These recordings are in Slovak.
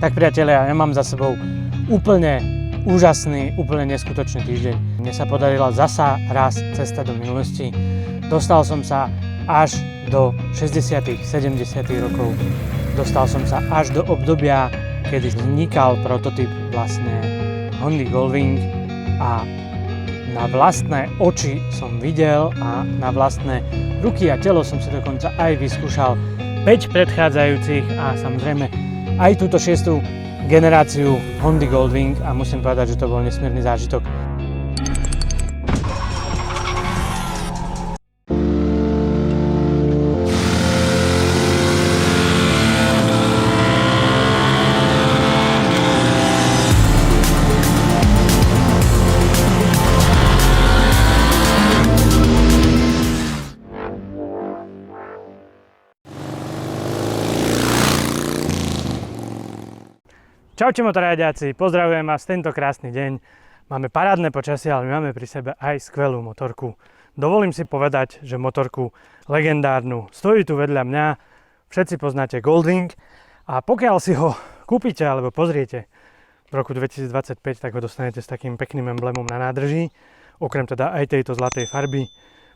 Tak priatelia, ja mám za sebou úplne úžasný, úplne neskutočný týždeň. Mne sa podarila zasa raz cesta do minulosti. Dostal som sa až do 60. 70. rokov. Dostal som sa až do obdobia, kedy vznikal prototyp vlastne Hondy Goldwing a na vlastné oči som videl a na vlastné ruky a telo som si dokonca aj vyskúšal 5 predchádzajúcich a samozrejme aj túto 6. generáciu Hondy Goldwing a musím povedať, že to bol nesmierny zážitok. Čaute motorajďáci, pozdravujem vás tento krásny deň. Máme parádne počasie, ale máme pri sebe aj skvelú motorku. Dovolím si povedať, že motorku legendárnu. Stojí tu vedľa mňa, všetci poznáte Goldwing a pokiaľ si ho kúpite alebo pozriete v roku 2025, tak ho dostanete s takým pekným emblémom na nádrží, okrem teda aj tejto zlatej farby.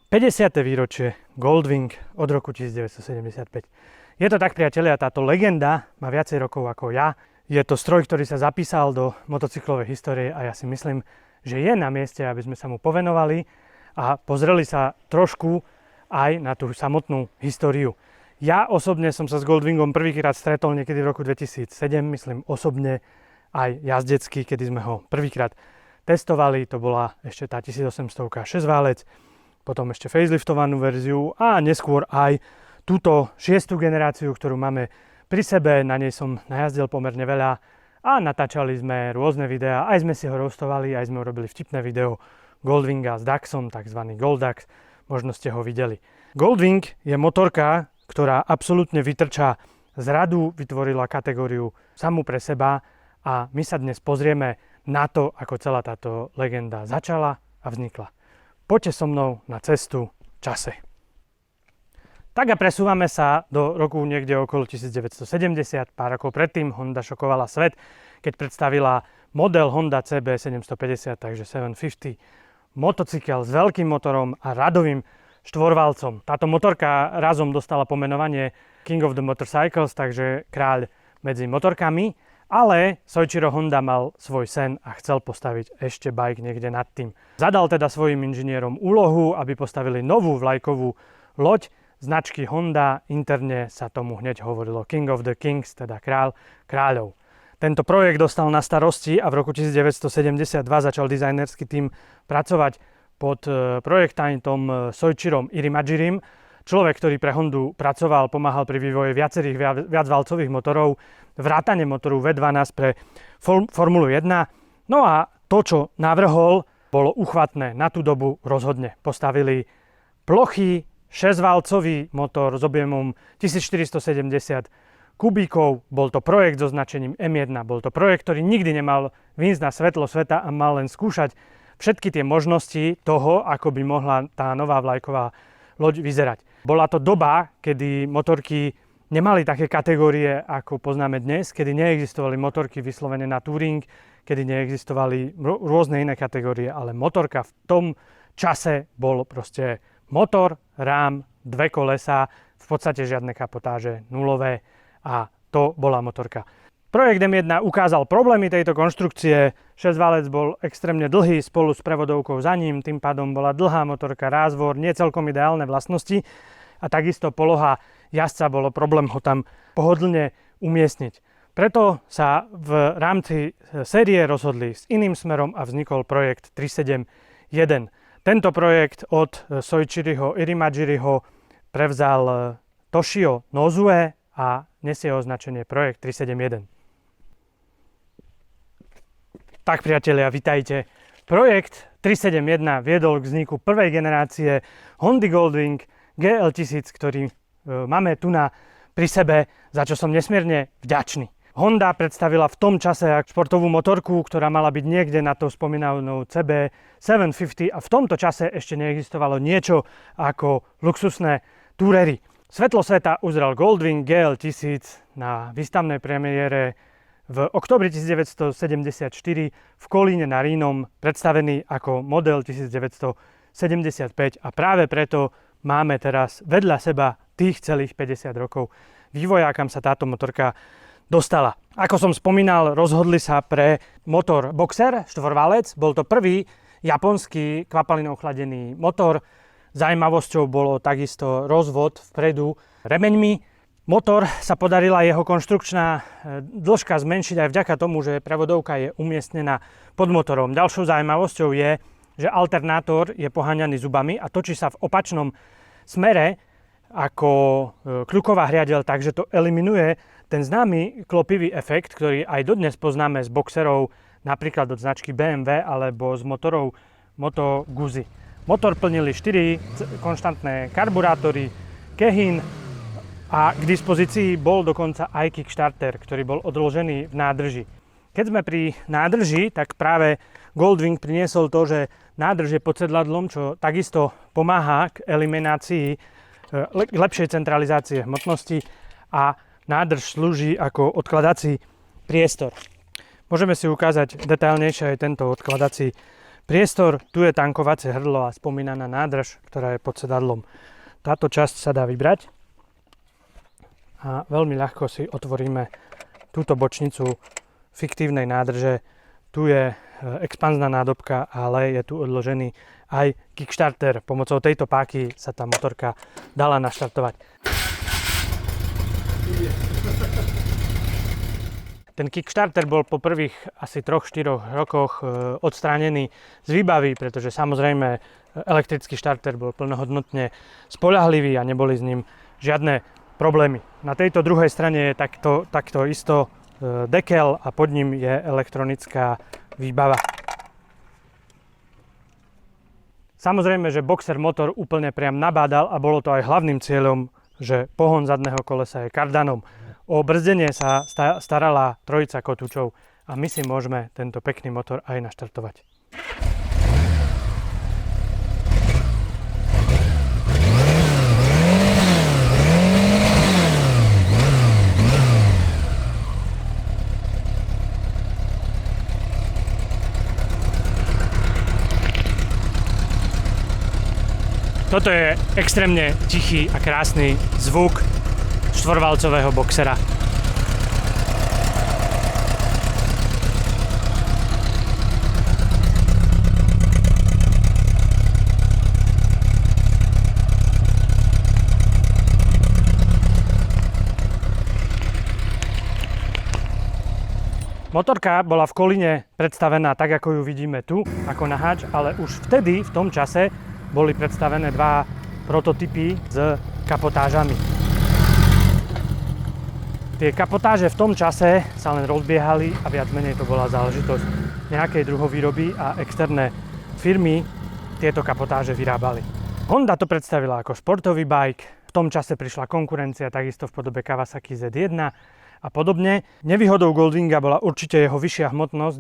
50. výročie Goldwing od roku 1975. Je to tak, priatelia, táto legenda má viacej rokov ako ja. Je to stroj, ktorý sa zapísal do motocyklovej histórie a ja si myslím, že je na mieste, aby sme sa mu povenovali a pozreli sa trošku aj na tú samotnú históriu. Ja osobne som sa s Goldwingom prvýkrát stretol niekedy v roku 2007, myslím osobne aj jazdecky, kedy sme ho prvýkrát testovali. To bola ešte tá 1800 6-válec, potom ešte faceliftovanú verziu a neskôr aj túto 6. generáciu, ktorú máme pri sebe. Na nej som najazdil pomerne veľa a natáčali sme rôzne videá, aj sme si ho roastovali, aj sme urobili vtipné video Goldwinga s Daxom, takzvaný Goldax, možno ste ho videli. Goldwing je motorka, ktorá absolútne vytrča z radu, vytvorila kategóriu samú pre seba a my sa dnes pozrieme na to, ako celá táto legenda začala a vznikla. Poďte so mnou na cestu v čase. Tak a presúvame sa do roku niekde okolo 1970. Pár rokov predtým Honda šokovala svet, keď predstavila model Honda CB 750, takže 750. Motocykel s veľkým motorom a radovým štvorvalcom. Táto motorka razom dostala pomenovanie King of the Motorcycles, takže kráľ medzi motorkami. Ale Soichiro Honda mal svoj sen a chcel postaviť ešte bike niekde nad tým. Zadal teda svojim inžinierom úlohu, aby postavili novú vlajkovú loď značky Honda, interne sa tomu hneď hovorilo King of the Kings, teda kráľ kráľov. Tento projekt dostal na starosti a v roku 1972 začal dizajnerský tím pracovať pod projektantom Soichirom Irimajirim. Človek, ktorý pre Hondu pracoval, pomáhal pri vývoji viacerých viacvalcových motorov, vrátane motoru V12 pre Formulu 1. No a to, čo navrhol, bolo uchvatné na tú dobu rozhodne. Postavili plochý 6-válcový motor s objemom 1470 kubíkov. Bol to projekt so značením M1. Bol to projekt, ktorý nikdy nemal výjsť na svetlo sveta a mal len skúšať všetky tie možnosti toho, ako by mohla tá nová vlajková loď vyzerať. Bola to doba, kedy motorky nemali také kategórie, ako poznáme dnes, kedy neexistovali motorky vyslovene na touring, kedy neexistovali rôzne iné kategórie, ale motorka v tom čase bol proste motor, rám, dve kolesa, v podstate žiadne kapotáže, nulové a to bola motorka. Projekt M1 ukázal problémy tejto konštrukcie, 6-válec bol extrémne dlhý spolu s prevodovkou za ním, tým pádom bola dlhá motorka, rázvor, nie celkom ideálne vlastnosti a takisto poloha jazdca bolo problém ho tam pohodlne umiestniť. Preto sa v rámci série rozhodli s iným smerom a vznikol projekt 371. Tento projekt od Soichiriho Irimajiriho prevzal Toshio Nozue a nesie označenie projekt 371. Tak priatelia, vitajte. Projekt 371 viedol k vzniku prvej generácie Hondy Goldwing GL1000, ktorý máme tu pri sebe, za čo som nesmierne vďačný. Honda predstavila v tom čase športovú motorku, ktorá mala byť niekde na to spomínanou CB 750 a v tomto čase ešte neexistovalo niečo ako luxusné tourery. Svetlo sveta uzrel Goldwing GL1000 na výstavnej premiére v októbri 1974 v Kolíne nad Rýnom predstavený ako model 1975 a práve preto máme teraz vedľa seba tých celých 50 rokov vývoja, kam sa táto motorka dostala. Ako som spomínal, rozhodli sa pre motor Boxer, štvorvalec. Bol to prvý japonský kvapalino ochladený motor. Zaujímavosťou bolo takisto rozvod vpredu remeňmi. Motor sa podarila jeho konštrukčná dĺžka zmenšiť aj vďaka tomu, že prevodovka je umiestnená pod motorom. Ďalšou zaujímavosťou je, že alternátor je poháňaný zubami a točí sa v opačnom smere ako kľuková hriadeľ, takže to eliminuje ten známy klopivý efekt, ktorý aj dodnes poznáme z boxerov, napríklad od značky BMW alebo z motorov Moto Guzzi. Motor plnili 4 konštantné karburátory, Kehin, a k dispozícii bol dokonca aj kickstarter, ktorý bol odložený v nádrži. Keď sme pri nádrži, tak práve Goldwing priniesol to, že nádrž je pod sedladlom, čo takisto pomáha k eliminácii, k lepšej centralizácii hmotnosti a nádrž slúži ako odkladací priestor. Môžeme si ukázať detailnejšie aj tento odkladací priestor. Tu je tankovacie hrdlo a spomínaná nádrž, ktorá je pod sedadlom. Táto časť sa dá vybrať a veľmi ľahko si otvoríme túto bočnicu fiktívnej nádrže. Tu je expanzná nádobka, ale je tu odložený aj kickstarter. Pomocou tejto páky sa tá motorka dala naštartovať. Ten kickstarter bol po prvých asi 3-4 rokoch odstránený z výbavy, pretože samozrejme elektrický štarter bol plnohodnotne spoľahlivý a neboli s ním žiadne problémy. Na tejto druhej strane je takto isto dekel a pod ním je elektronická výbava. Samozrejme, že Boxer motor úplne priam nabádal a bolo to aj hlavným cieľom, že pohon zadného kolesa je kardanom. O brzdenie sa starala trojica kotúčov a my si môžeme tento pekný motor aj naštartovať. Toto je extrémne tichý a krásny zvuk štvorvalcového boxera. Motorka bola v Kolíne predstavená tak, ako ju vidíme tu, ako naháč, ale už vtedy, v tom čase, boli predstavené 2 prototypy s kapotážami. Tie kapotáže v tom čase sa len rozbiehali a viac menej to bola záležitosť nejakej druhovýroby a externé firmy tieto kapotáže vyrábali. Honda to predstavila ako športový bike, v tom čase prišla konkurencia takisto v podobe Kawasaki Z1 a podobne. Nevýhodou Goldwinga bola určite jeho vyššia hmotnosť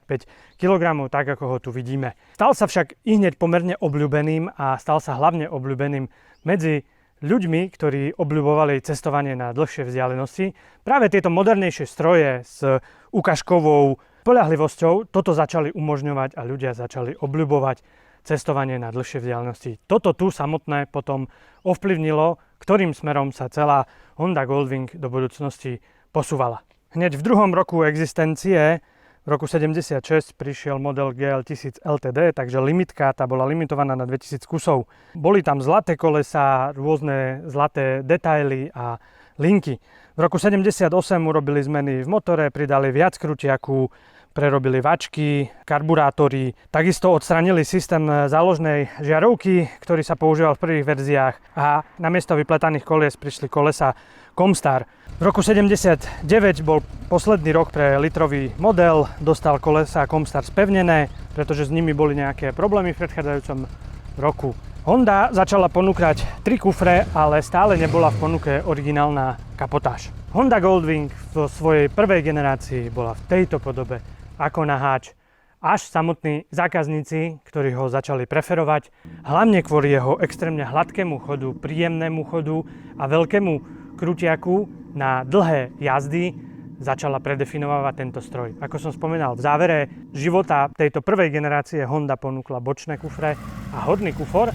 265 kg, tak ako ho tu vidíme. Stal sa však ihneď pomerne obľúbeným a stal sa hlavne obľúbeným medzi ľuďmi, ktorí obľúbovali cestovanie na dlhšie vzdialenosti. Práve tieto modernejšie stroje s ukážkovou spoľahlivosťou toto začali umožňovať a ľudia začali obľúbovať cestovanie na dlhšie vzdialenosti. Toto tu samotné potom ovplyvnilo, ktorým smerom sa celá Honda Goldwing do budúcnosti posúvala. Hneď v druhom roku existencie, v roku 76, prišiel model GL 1000 LTD, takže limitka, tá bola limitovaná na 2000 kusov. Boli tam zlaté kolesá, rôzne zlaté detaily a linky. V roku 78 urobili zmeny v motore, pridali viac krutiaku, prerobili vačky, karburátory, takisto odstranili systém záložnej žiarovky, ktorý sa používal v prvých verziách a namiesto vypletaných kolies prišli kolesa Comstar. V roku 79 bol posledný rok pre litrový model, dostal kolesa Comstar spevnené, pretože s nimi boli nejaké problémy v predchádzajúcom roku. Honda začala ponúkať 3 kufre, ale stále nebola v ponuke originálna kapotáž. Honda Goldwing vo svojej prvej generácii bola v tejto podobe ako naháč, až samotní zákazníci, ktorí ho začali preferovať, hlavne kvôli jeho extrémne hladkému chodu, príjemnému chodu a veľkému krutiaku na dlhé jazdy, začala predefinovať tento stroj. Ako som spomínal, v závere života tejto prvej generácie Honda ponúkla bočné kufre a horný kufor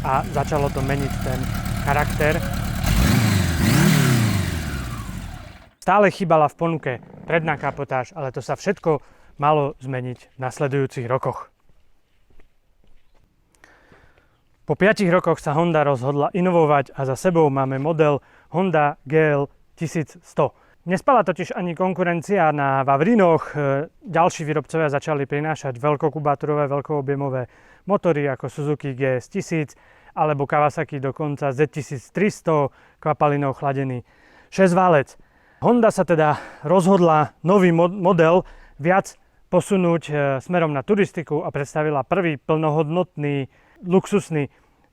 a začalo to meniť ten charakter. Stále chýbala v ponuke predná kapotáž, ale to sa všetko malo zmeniť v nasledujúcich rokoch. Po 5 rokoch sa Honda rozhodla inovovať a za sebou máme model Honda GL 1100. Nespala totiž ani konkurencia na Vavrinoch. Ďalší výrobcovia začali prinášať veľkokubátorové, veľkoobjemové motory ako Suzuki GS 1000 alebo Kawasaki dokonca Z1300 kvapalinou chladený 6-válec. Honda sa teda rozhodla nový model viac posunúť smerom na turistiku a predstavila prvý plnohodnotný luxusný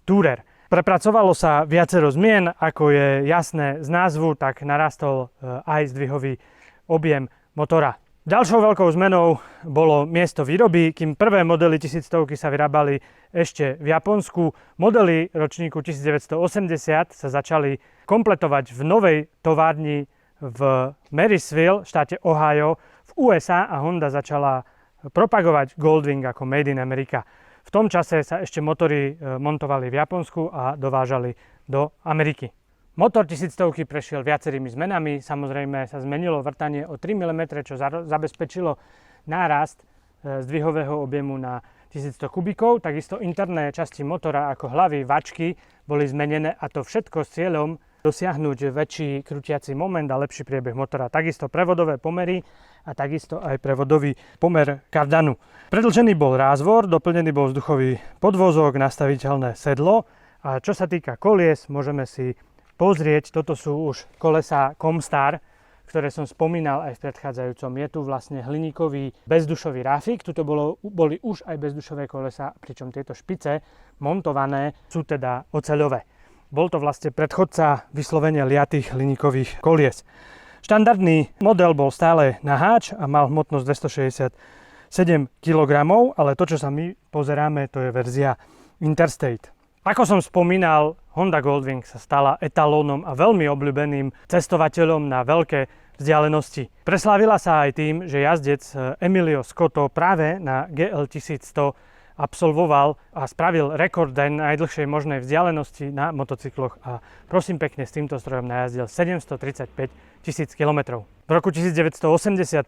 Tourer. Prepracovalo sa viacero zmien, ako je jasné z názvu, tak narastol aj zdvihový objem motora. Ďalšou veľkou zmenou bolo miesto výroby, kým prvé modely 1100 sa vyrábali ešte v Japonsku. Modely ročníku 1980 sa začali kompletovať v novej továrni v Marysville, štáte Ohio, v USA a Honda začala propagovať Goldwing ako Made in America. V tom čase sa ešte motory montovali v Japonsku a dovážali do Ameriky. Motor 1100 prešiel viacerými zmenami, samozrejme sa zmenilo vrtanie o 3 mm, čo zabezpečilo nárast zdvihového objemu na 1100 kubíkov, takisto interné časti motora ako hlavy, vačky boli zmenené a to všetko s cieľom dosiahnuť väčší krútiaci moment a lepší priebeh motora. Takisto prevodové pomery a takisto aj prevodový pomer kardanu. Predĺžený bol rázvor, doplnený bol vzduchový podvozok, nastaviteľné sedlo a čo sa týka kolies, môžeme si pozrieť, toto sú už kolesá Comstar, ktoré som spomínal aj v predchádzajúcom. Je tu vlastne hliníkový bezdušový rafik, tuto boli už aj bezdušové kolesá, pričom tieto špice montované sú teda oceľové. Bol to vlastne predchodca vyslovene liatých hliníkových kolies. Štandardný model bol stále na háč a mal hmotnosť 267 kg, ale to, čo sa my pozeráme, to je verzia Interstate. Ako som spomínal, Honda Goldwing sa stala etalónom a veľmi obľúbeným cestovateľom na veľké vzdialenosti. Preslávila sa aj tým, že jazdec Emilio Scotto práve na GL 1100 absolvoval a spravil rekord aj najdlhšej možnej vzdialenosti na motocykloch a prosím pekne s týmto strojom najazdil 735 000 km. V roku 1980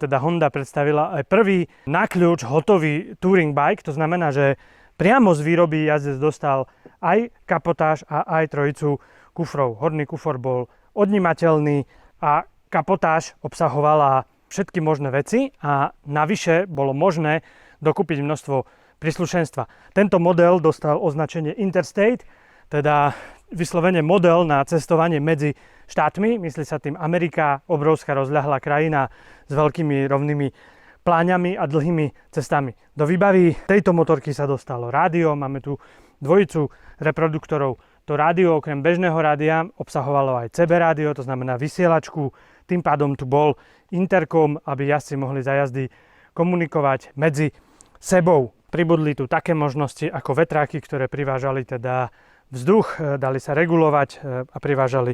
teda Honda predstavila aj prvý na kľúč hotový touring bike, to znamená, že priamo z výroby jazdec dostal aj kapotáž a aj trojicu kufrov. Horný kufor bol odnímateľný a kapotáž obsahovala všetky možné veci a navyše bolo možné dokúpiť množstvo príslušenstva. Tento model dostal označenie Interstate, teda vyslovene model na cestovanie medzi štátmi, myslí sa tým Amerika, obrovská rozľahlá krajina s veľkými rovnými pláňami a dlhými cestami. Do výbavy tejto motorky sa dostalo rádio, máme tu dvojicu reproduktorov. To rádio okrem bežného rádia obsahovalo aj CB rádio, to znamená vysielačku, tým pádom tu bol interkom, aby jazdci mohli za jazdy komunikovať medzi sebou. Pribudli tu také možnosti ako vetráky, ktoré privážali teda vzduch, dali sa regulovať a privážali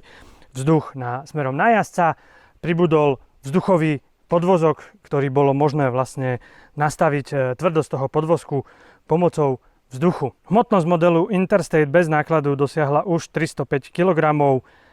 vzduch smerom na jazdca. Pribudol vzduchový podvozok, ktorý bolo možné vlastne nastaviť tvrdosť toho podvozku pomocou vzduchu. Hmotnosť modelu Interstate bez nákladu dosiahla už 305 kg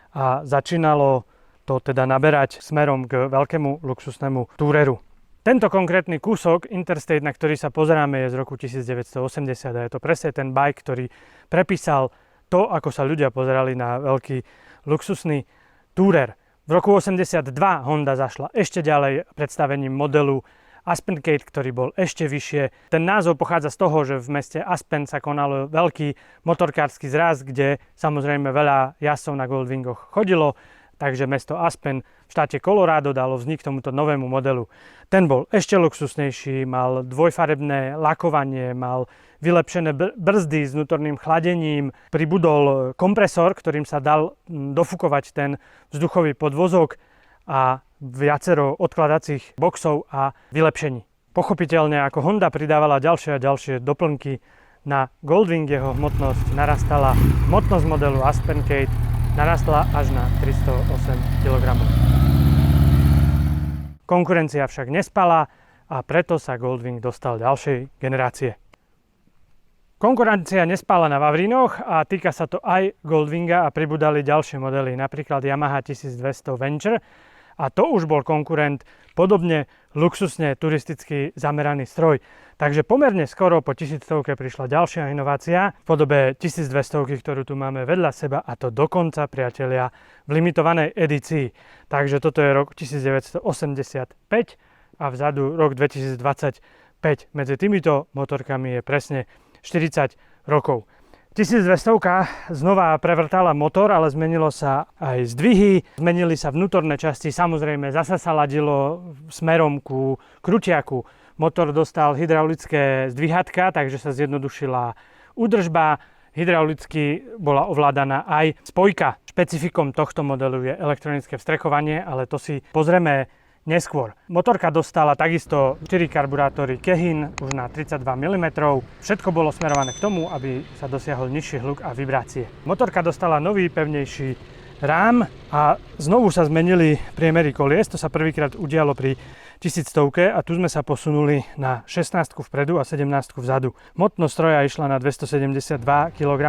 a začínalo to teda naberať smerom k veľkému luxusnému Toureru. Tento konkrétny kúsok Interstate, na ktorý sa pozeráme, je z roku 1980 a je to presne ten bike, ktorý prepísal to, ako sa ľudia pozerali na veľký luxusný Tourer. V roku 82 Honda zašla ešte ďalej predstavením modelu Aspencade, ktorý bol ešte vyššie. Ten názov pochádza z toho, že v meste Aspen sa konal veľký motorkársky zraz, kde samozrejme veľa jazdcov na Goldwingoch chodilo. Takže mesto Aspen v štáte Colorado dalo vznik tomuto novému modelu. Ten bol ešte luxusnejší, mal dvojfarebné lakovanie, mal vylepšené brzdy s vnútorným chladením, pribudol kompresor, ktorým sa dal dofúkovať ten vzduchový podvozok a viacero odkladacích boxov a vylepšení. Pochopiteľne, ako Honda pridávala ďalšie a ďalšie doplnky na Goldwing, jeho hmotnosť narastala, hmotnosť modelu Aspencade narastla až na 308 kg. Konkurencia však nespala a preto sa Goldwing dostal ďalšej generácie. Konkurencia nespala na Vavrínoch a týka sa to aj Goldwinga a pribudali ďalšie modely, napríklad Yamaha 1200 Venture a to už bol konkurent podobne luxusne turisticky zameraný stroj. Takže pomerne skoro po 1100 prišla ďalšia inovácia v podobe 1200, ktorú tu máme vedľa seba a to dokonca, priatelia, v limitovanej edícii. Takže toto je rok 1985 a vzadu rok 2025. Medzi týmito motorkami je presne 40 rokov. 1200 znova prevrtala motor, ale zmenilo sa aj zdvihy, zmenili sa vnútorné časti, samozrejme zasa sa ladilo smerom ku krutiaku. Motor dostal hydraulické zdvihatka, takže sa zjednodušila údržba. Hydraulicky bola ovládaná aj spojka. Špecifikom tohto modelu je elektronické vstrekovanie, ale to si pozrieme neskôr. Motorka dostala takisto 4 karburátory Kehin už na 32 mm. Všetko bolo smerované k tomu, aby sa dosiahol nižší hluk a vibrácie. Motorka dostala nový, pevnejší rám a znovu sa zmenili priemery kolies. To sa prvýkrát udialo pri 1100 a tu sme sa posunuli na 16 vpredu a 17 vzadu. Hmotnosť stroja išla na 272 kg.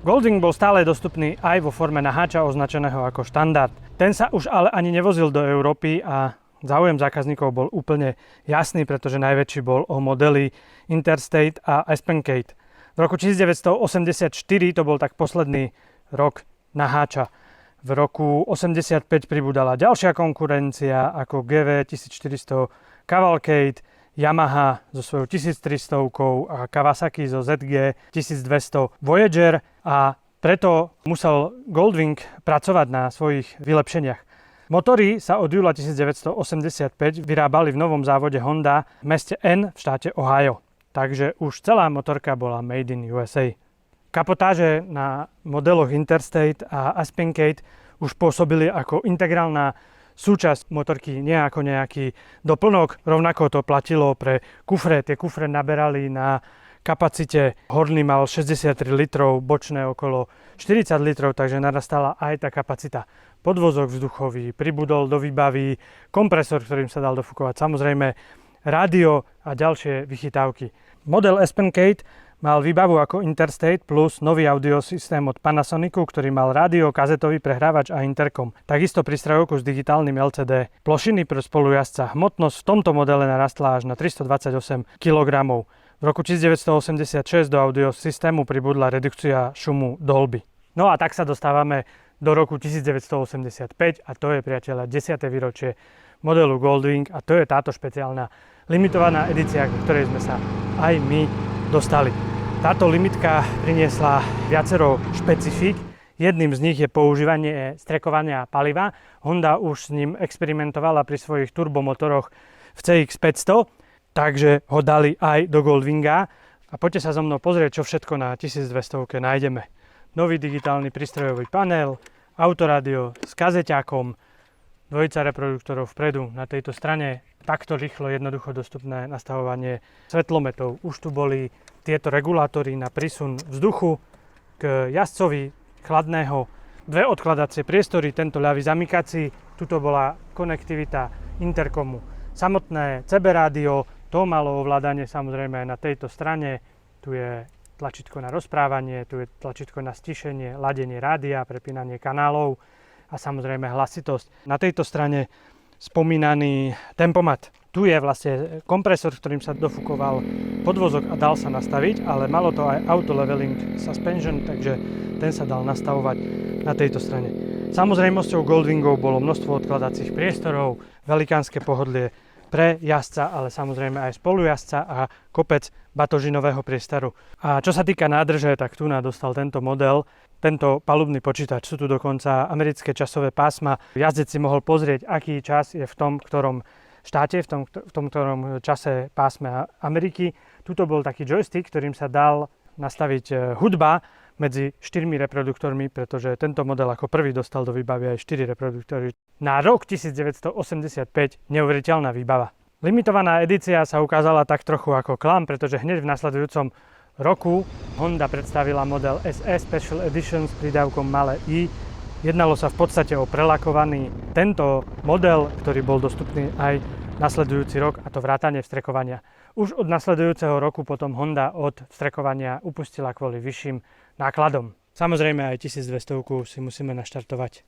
Goldwing bol stále dostupný aj vo forme naháča označeného ako štandard. Ten sa už ale ani nevozil do Európy a záujem zákazníkov bol úplne jasný, pretože najväčší bol o modely Interstate a Aspencade. V roku 1984 to bol tak posledný rok naháča. V roku 85 pribudala ďalšia konkurencia ako GV 1400 Cavalcade, Yamaha so svojou 1300 a Kawasaki so ZG 1200 Voyager a preto musel Goldwing pracovať na svojich vylepšeniach. Motory sa od júla 1985 vyrábali v novom závode Honda v meste N v štáte Ohio. Takže už celá motorka bola made in USA. Kapotáže na modeloch Interstate a Aspencade už pôsobili ako integrálna súčasť motorky, nie ako nejaký doplnok. Rovnako to platilo pre kufre. Tie kufre naberali na kapacite. Horný mal 63 litrov, bočné okolo 40 litrov, takže narastala aj tá kapacita. Podvozok vzduchový, pribudol do výbavy kompresor, ktorým sa dal dofúkovať, samozrejme rádio a ďalšie vychytávky. Model Aspencade mal výbavu ako Interstate plus nový audiosystém od Panasonicu, ktorý mal rádio, kazetový prehrávač a interkom. Takisto prístrojovku s digitálnym LCD. Plošiny pre spolujazca. Hmotnosť v tomto modele narastla až na 328 kg. V roku 1986 do audiosystému pribudla redukcia šumu Dolby. No a tak sa dostávame do roku 1985 a to je, priateľa, 10. výročie modelu Goldwing a to je táto špeciálna limitovaná edícia, k ktorej sme sa aj my dostali. Táto limitka priniesla viacero špecifík. Jedným z nich je používanie strekovania paliva. Honda už s ním experimentovala pri svojich turbomotoroch v CX500, takže ho dali aj do Goldwinga. A poďte sa so mnou pozrieť, čo všetko na 1200 nájdeme. Nový digitálny prístrojový panel, autorádio s kazeťákom, dvojica reproduktorov vpredu na tejto strane, takto rýchlo, jednoducho dostupné nastavovanie svetlometov. Už tu boli tieto regulátory na prísun vzduchu k jazdcovi chladného, dve odkladacie priestory, tento ľavý zamykací, tuto bola konektivita interkomu. Samotné CB rádio, to malo ovládanie samozrejme aj na tejto strane, tu je tlačítko na rozprávanie, tu je tlačítko na stišenie, ladenie rádia, prepínanie kanálov a samozrejme hlasitosť. Na tejto strane spomínaný tempomat. Tu je vlastne kompresor, ktorým sa dofúkoval podvozok a dal sa nastaviť, ale malo to aj auto leveling suspension, takže ten sa dal nastavovať na tejto strane. Samozrejmosťou Goldwingov bolo množstvo odkladacích priestorov, velikánske pohodlie pre jazdca, ale samozrejme aj spolujazdca a kopec batožinového priestoru. A čo sa týka nádrže, tak tu dostal tento model, tento palubný počítač. Sú tu dokonca americké časové pásma. Jazdec si mohol pozrieť, aký čas je v tom ktorom štáte, v tom ktorom čase pásme Ameriky. Tuto bol taký joystick, ktorým sa dal nastaviť hudba medzi 4 reproduktormi, pretože tento model ako prvý dostal do výbavy aj 4 reproduktory. Na rok 1985 neuveriteľná výbava. Limitovaná edícia sa ukázala tak trochu ako klam, pretože hneď v nasledujúcom roku Honda predstavila model SE Special Edition s pridávkom malé i, Jednalo sa v podstate o prelakovaný tento model, ktorý bol dostupný aj nasledujúci rok, a to vrátane vstrekovania. Už od nasledujúceho roku potom Honda od vstrekovania upustila kvôli vyšším nákladom. Samozrejme aj 1200 si musíme naštartovať.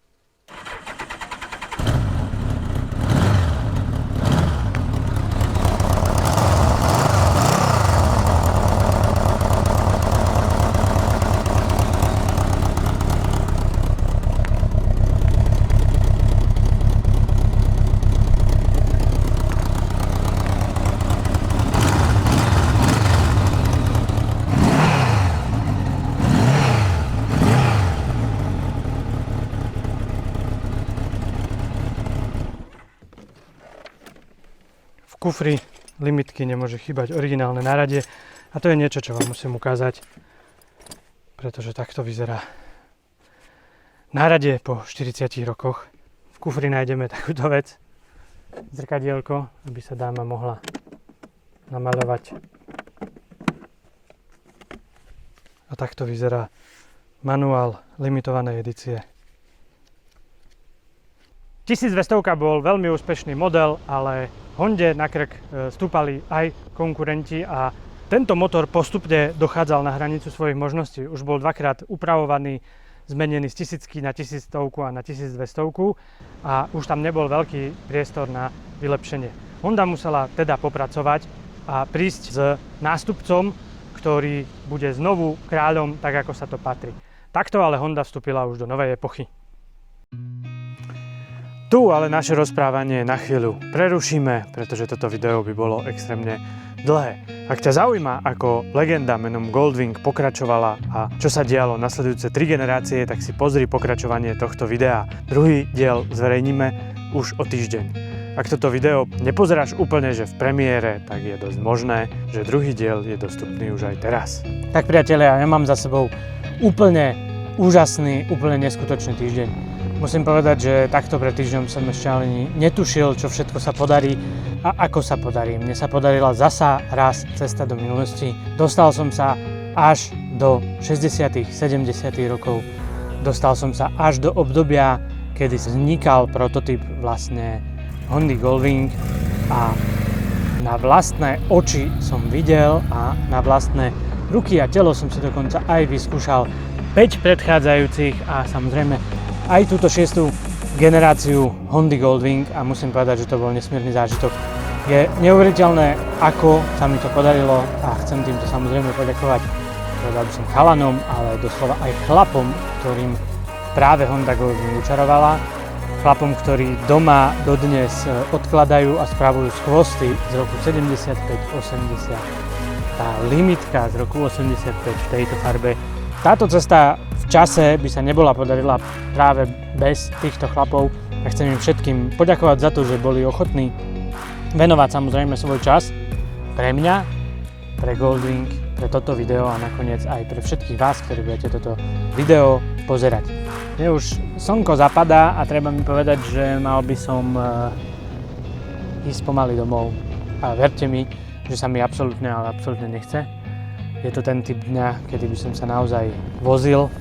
V kufri limitky nemôže chýbať originálne náradie a to je niečo, čo vám musím ukázať, pretože takto vyzerá náradie po 40 rokoch. V kufri nájdeme takúto vec, zrkadielko, aby sa dáma mohla namaľovať. A takto vyzerá manuál limitovanej edície. 1200 bol veľmi úspešný model, ale Honde na krk stúpali aj konkurenti a tento motor postupne dochádzal na hranicu svojich možností. Už bol dvakrát upravovaný, zmenený z 1000 na 1100 a na 1200 a už tam nebol veľký priestor na vylepšenie. Honda musela teda popracovať a prísť s nástupcom, ktorý bude znovu kráľom, tak ako sa to patrí. Takto ale Honda vstúpila už do novej epochy. Tu ale naše rozprávanie na chvíľu prerušíme, pretože toto video by bolo extrémne dlhé. Ak ťa zaujíma, ako legenda menom Goldwing pokračovala a čo sa dialo nasledujúce 3 generácie, tak si pozri pokračovanie tohto videa. Druhý diel zverejníme už o týždeň. Ak toto video nepozeráš úplne, že v premiére, tak je dosť možné, že druhý diel je dostupný už aj teraz. Tak priatelia, ja mám za sebou úplne úžasný, úplne neskutočný týždeň. Musím povedať, že takto pred týždňom som ešte ani netušil, čo všetko sa podarí a ako sa podarí. Mne sa podarila zasa raz cesta do minulosti. Dostal som sa až do 60. 70. rokov. Dostal som sa až do obdobia, kedy vznikal prototyp vlastne Hondy Goldwing a na vlastné oči som videl a na vlastné ruky a telo som si dokonca aj vyskúšal 5 predchádzajúcich a samozrejme aj túto 6. generáciu Hondy Goldwing a musím povedať, že to bol nesmierny zážitok. Je neuveriteľné, ako sa mi to podarilo a chcem týmto samozrejme poďakovať, povedal by som chalanom, ale doslova aj chlapom, ktorým práve Honda Goldwing učarovala. Chlapom, ktorí doma dodnes odkladajú a spravujú skvosty z roku 75-80. Tá limitka z roku 85 v tejto farbe. Táto cesta v čase by sa nebola podarila práve bez týchto chlapov a chcem im všetkým poďakovať za to, že boli ochotní venovať samozrejme svoj čas pre mňa, pre Goldwing, pre toto video a nakoniec aj pre všetkých vás, ktorí budete toto video pozerať. Mne už slnko zapadá a treba mi povedať, že mal by som ísť pomaly domov a verte mi, že sa mi absolútne, ale absolútne nechce. Je to ten typ dňa, kedy by som sa naozaj vozil.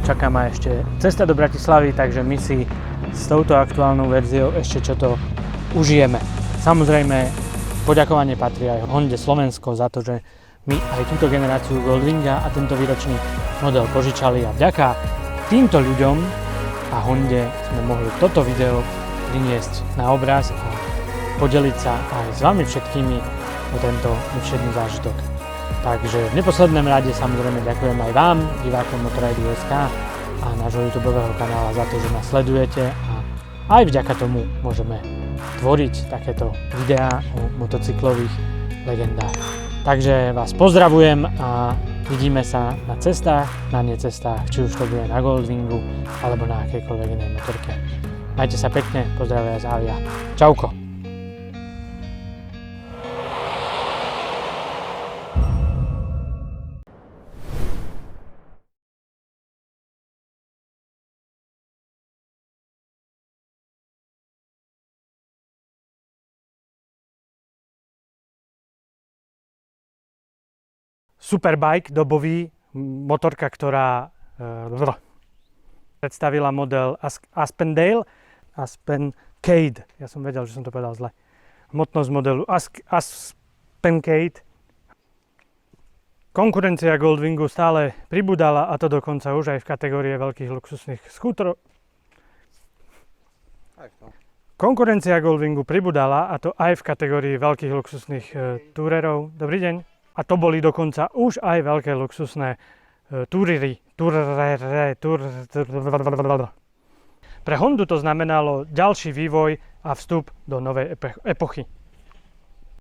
Čaká ma ešte cesta do Bratislavy, takže my si s touto aktuálnou verziou ešte čo to užijeme. Samozrejme, poďakovanie patrí aj Honde Slovensko za to, že my aj túto generáciu Goldwinga a tento výročný model požičali a vďaka týmto ľuďom a Honde sme mohli toto video priniesť na obraz a podeliť sa aj s vami všetkými o tento nevšedný zážitok. Takže v neposlednom rade samozrejme ďakujem aj vám, divákom Motorrady.sk a nášho YouTubeového kanála za to, že nás sledujete a aj vďaka tomu môžeme tvoriť takéto videá o motocyklových legendách. Takže vás pozdravujem a vidíme sa na cestách, na necestách, či už to bude na Goldwingu alebo na akejkoľvek inej motorke. Majte sa pekne, pozdravia z Avia. Čauko. Superbike dobový, motorka, ktorá predstavila model Aspendale, Aspencade. Ja som vedel, že som to povedal zle. Hmotnosť modelu Aspencade. Konkurencia Goldwingu stále pribúdala, a to dokonca už aj v kategórii veľkých luxusných skútrov. Konkurencia Goldwingu pribúdala, a to aj v kategórii veľkých luxusných túrerov. Dobrý deň. A to boli dokonca už aj veľké luxusné túrery. Pre Hondu to znamenalo ďalší vývoj a vstup do novej epochy.